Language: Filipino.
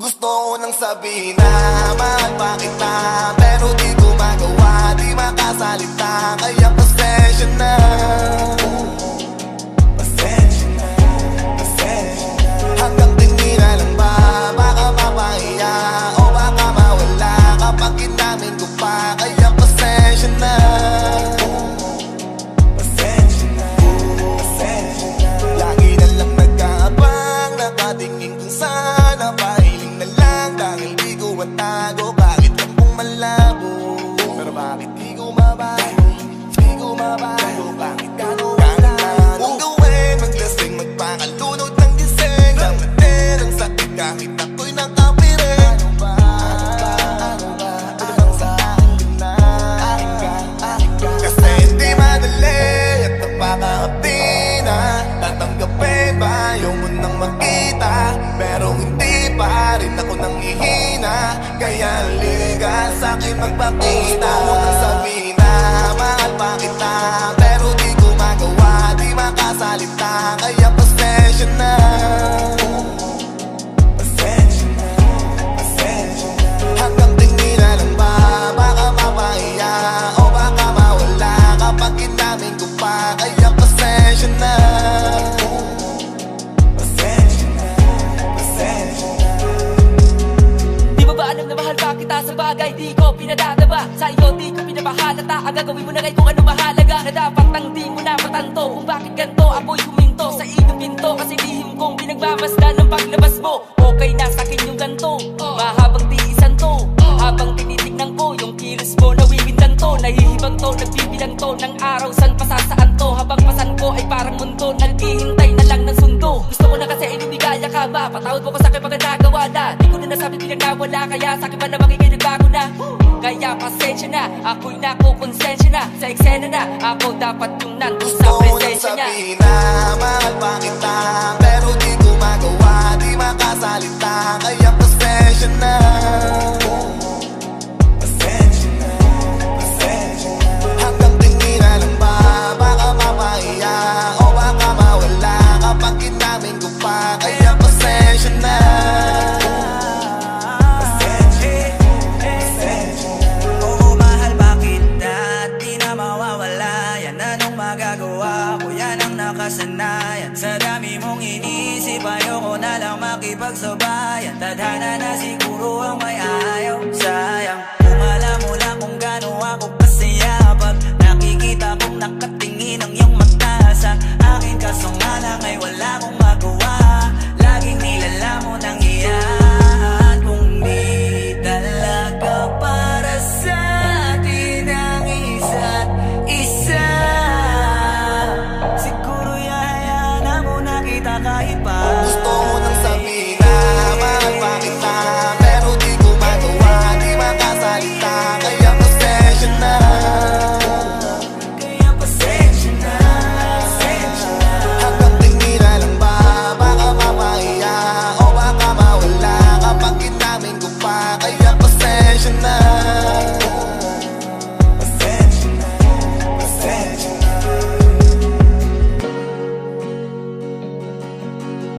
Gusto ko nang sabihin na mahal pa kita, pero di ko magawa, di makasalita. Kaya pasensya na, pasensya na, pasensya na. Hanggang tingin na lang ba, baka mapahiya o baka mawala kapag inamin ko pa. Kaya pasensya na, pasensya na, pasensya na. Lagi na lang nagkaabang, nakatingin kung sana pahiling na lang. Dahil di ko matago, bakit lang kung malabo. Pero bakit di ko mabago, di ko mabago. Bakit gano'n na anong gawin, maglasing, magpakalunod ng gising. Lamatin ang sakit kahit ako'y nakapirin. Ano ba, ano bang sa akin na? Kasi hindi madali at napakahapdi na tatanggapin ba yung munang makita. Pero hindi pa rin ako nanghihina, kaya liga sa'kin magpakita. Gusto ko nang sabihin na mahal pa kita, pero di ko magawa, di makasalita. Kaya pasensya na, pasensya na, pasensya na. Hanggang tingin na lang ba, baka mapahiya o baka mawala kapag inamin ko pa. Kaya pasensya na, pasensya na, pasensya na. Di ba ba alam na mahal pa kita sa bagay di ko pinadadaba? Sa iyo di ko pinabahalata, ang gagawin mo na kay kung ano mahalaga. Na dapat nang di mo na matanto kung bakit ganito ako'y huminto sa iyong pinto. Kasi lihim kong pinagmamasdan ng paglabas mo. Okay na sa'kin yung ganto, mahabang tiisan to. Habang tinitignan ko yung kilos mo, nawiwindan to. Nahihibang to, nagbibilang to ng araw, san pasasaan to. Habang pasan ko ay parang mundo, naghihintay na lang ng sundo. Gusto ko na kasi inibigaya ka ba, patawad mo ko sa'kin pag nagawa na. Di ko na nasabi bilang nawala, kaya sa'kin ba namang ikay nagbago na. Kaya pasensya na, ako'y nakukonsensya na. Sa eksena na, ako dapat yung nandun sa Gusto ko nang presensya niya. sabihin na mahal pa kita, pero di ko magawa, di makasalita. Kaya pasensya na, pasensya na, pasensya na. Hanggang tingin na lang ba, baka mapahiya o baka mawala kapag inamin ko pa. Kaya pasensya na, pasensya na, pasensya na. Oo, mahal pa kita, di na mawawala. Yan anong magagawa ko, yan ang nakasanayan. Sa dami mong inisip, ayoko na lang makipagsabayan. Tadhana na siguro ang may ayaw, sayang. Kung alam mo lang kung gaano ako kasaya pag nakikita kong nakatingin ang iyong mata sa akin. Kaso nga lang ay wala akong magawa, laging nilalamon ang iyan. Kung di talaga para sa atin ang isa't isa, siguro yayaan na muna kita kahit pa. Gusto ko nang